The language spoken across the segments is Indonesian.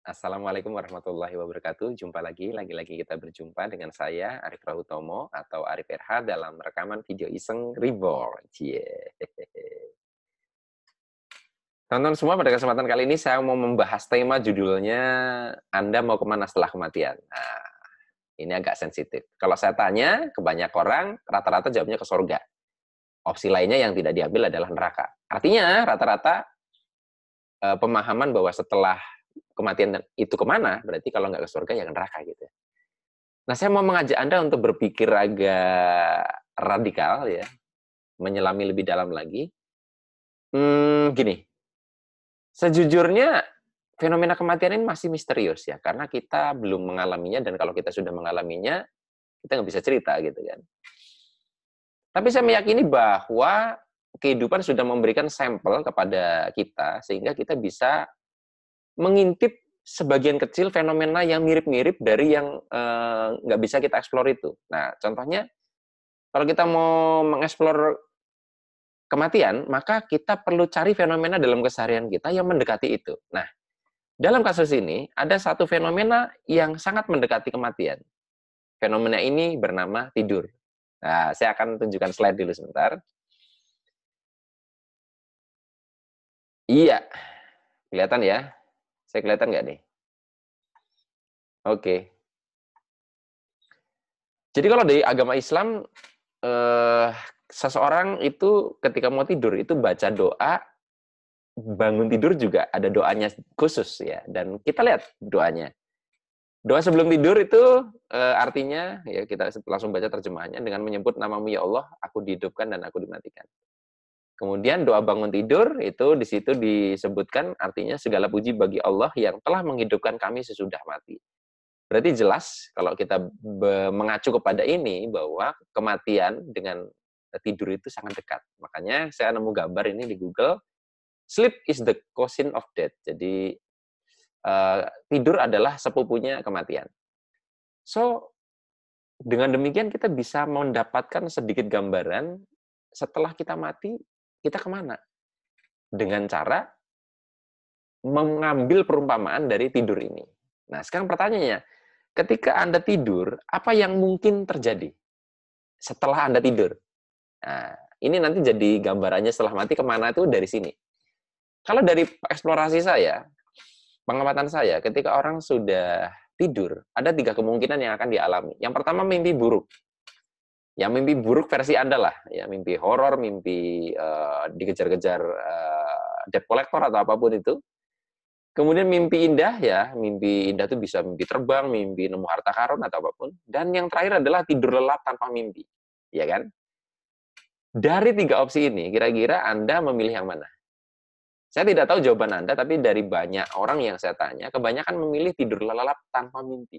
Assalamualaikum warahmatullahi wabarakatuh. Jumpa lagi kita berjumpa dengan saya Arif Rahutomo atau Arif RH dalam rekaman video iseng Reborn. Cie. Tonton semua, pada kesempatan kali ini saya mau membahas tema judulnya Anda mau kemana setelah kematian. Nah, ini agak sensitif. Kalau saya tanya ke banyak orang, rata-rata jawabnya ke surga. Opsi lainnya yang tidak diambil adalah neraka. Artinya rata-rata pemahaman bahwa setelah kematian itu kemana, berarti kalau nggak ke surga ya ke neraka gitu. Nah, saya mau mengajak Anda untuk berpikir agak radikal ya, menyelami lebih dalam lagi. Gini, sejujurnya fenomena kematian ini masih misterius ya, karena kita belum mengalaminya, dan kalau kita sudah mengalaminya, kita nggak bisa cerita gitu kan. Tapi saya meyakini bahwa kehidupan sudah memberikan sampel kepada kita, sehingga kita bisa mengintip sebagian kecil fenomena yang mirip-mirip dari yang nggak bisa kita eksplor itu. Nah, contohnya, kalau kita mau mengeksplor kematian, maka kita perlu cari fenomena dalam keseharian kita yang mendekati itu. Nah, dalam kasus ini, ada satu fenomena yang sangat mendekati kematian. Fenomena ini bernama tidur. Nah, saya akan tunjukkan slide dulu sebentar. Iya, kelihatan ya? Saya kelihatan nggak nih? Oke. Jadi kalau dari agama Islam, eh, seseorang itu ketika mau tidur itu baca doa, bangun tidur juga ada doanya khusus ya, dan kita lihat doanya. Doa sebelum tidur itu artinya ya, kita langsung baca terjemahannya, dengan menyebut namamu ya Allah, aku dihidupkan dan aku dimatikan. Kemudian doa bangun tidur itu di situ disebutkan artinya segala puji bagi Allah yang telah menghidupkan kami sesudah mati. Berarti jelas kalau kita mengacu kepada ini bahwa kematian dengan tidur itu sangat dekat. Makanya saya nemu gambar ini di Google, sleep is the cousin of death. Jadi tidur adalah sepupunya kematian. So, dengan demikian kita bisa mendapatkan sedikit gambaran setelah kita mati, kita kemana? Dengan cara mengambil perumpamaan dari tidur ini. Nah, sekarang pertanyaannya, ketika Anda tidur, apa yang mungkin terjadi setelah Anda tidur? Nah, ini nanti jadi gambarannya setelah mati kemana itu dari sini. Kalau dari eksplorasi saya, pengamatan saya, ketika orang sudah tidur, ada 3 kemungkinan yang akan dialami. Yang pertama, mimpi buruk. Ya, mimpi buruk versi Anda lah, ya, mimpi horor, mimpi dikejar-kejar debt collector atau apapun itu. Kemudian mimpi indah, ya, mimpi indah itu bisa mimpi terbang, mimpi nemu harta karun atau apapun. Dan yang terakhir adalah tidur lelap tanpa mimpi, ya kan? Dari 3 opsi ini, kira-kira Anda memilih yang mana? Saya tidak tahu jawaban Anda, tapi dari banyak orang yang saya tanya, kebanyakan memilih tidur lelap tanpa mimpi.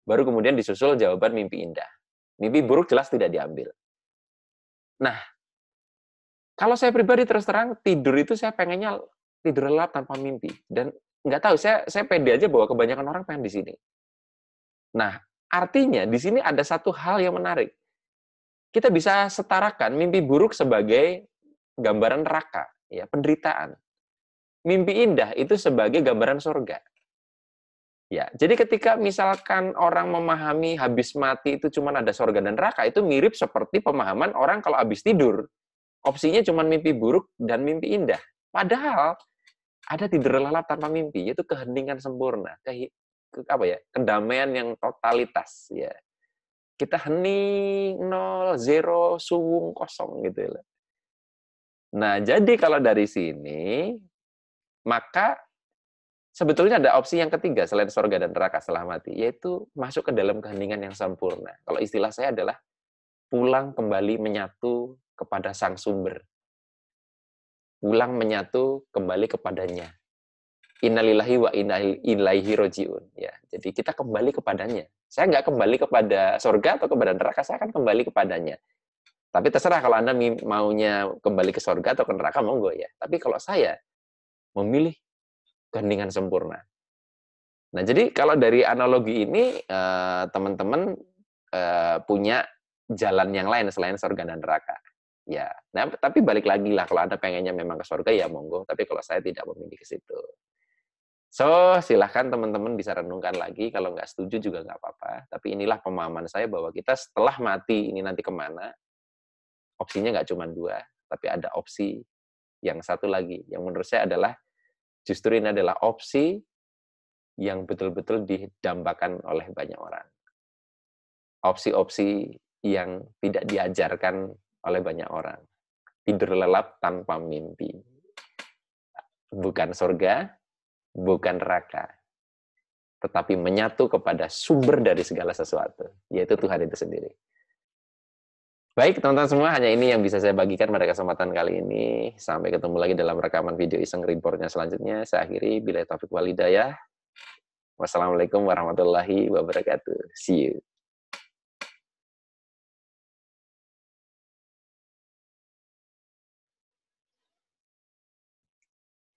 Baru kemudian disusul jawaban mimpi indah. Mimpi buruk jelas tidak diambil. Nah, kalau saya pribadi terus terang, tidur itu saya pengennya tidur lelap tanpa mimpi. Dan nggak tahu, saya pede aja bahwa kebanyakan orang pengen di sini. Nah, artinya di sini ada satu hal yang menarik. Kita bisa setarakan mimpi buruk sebagai gambaran neraka, ya, penderitaan. Mimpi indah itu sebagai gambaran surga. Ya, jadi ketika misalkan orang memahami habis mati itu cuma ada surga dan neraka, itu mirip seperti pemahaman orang kalau habis tidur. Opsinya cuma mimpi buruk dan mimpi indah. Padahal ada tidur lelap tanpa mimpi, yaitu keheningan sempurna, apa ya, kedamaian yang totalitas. Ya, kita hening, nol, zero, suwung, kosong gitu ya. Nah, jadi kalau dari sini, maka sebetulnya ada opsi yang ketiga selain surga dan neraka setelah mati, yaitu masuk ke dalam keheningan yang sempurna. Kalau istilah saya adalah pulang kembali menyatu kepada sang sumber. Pulang menyatu kembali kepadanya. Innalillahi wa inna ilaihi rojiun. Ya, jadi kita kembali kepadanya. Saya nggak kembali kepada surga atau kepada neraka, saya akan kembali kepadanya. Tapi terserah kalau Anda maunya kembali ke surga atau ke neraka, monggo ya. Tapi kalau saya memilih keheningan sempurna. Nah, jadi kalau dari analogi ini, teman-teman punya jalan yang lain selain surga dan neraka. Ya, nah, tapi balik lagi lah, kalau Anda pengennya memang ke surga, ya monggo. Tapi kalau saya tidak memilih ke situ. So, silahkan teman-teman bisa renungkan lagi, kalau nggak setuju juga nggak apa-apa. Tapi inilah pemahaman saya bahwa kita setelah mati ini nanti kemana, opsinya nggak cuma dua, tapi ada opsi yang satu lagi. Yang menurut saya adalah, justru ini adalah opsi yang betul-betul didambakan oleh banyak orang. Opsi-opsi yang tidak diajarkan oleh banyak orang. Tidur lelap tanpa mimpi. Bukan surga, bukan neraka, tetapi menyatu kepada sumber dari segala sesuatu, yaitu Tuhan itu sendiri. Baik, teman-teman semua, hanya ini yang bisa saya bagikan pada kesempatan kali ini. Sampai ketemu lagi dalam rekaman video iseng reportnya selanjutnya. Saya akhiri, billahi taufiq wal hidayah. Wassalamualaikum warahmatullahi wabarakatuh. See you.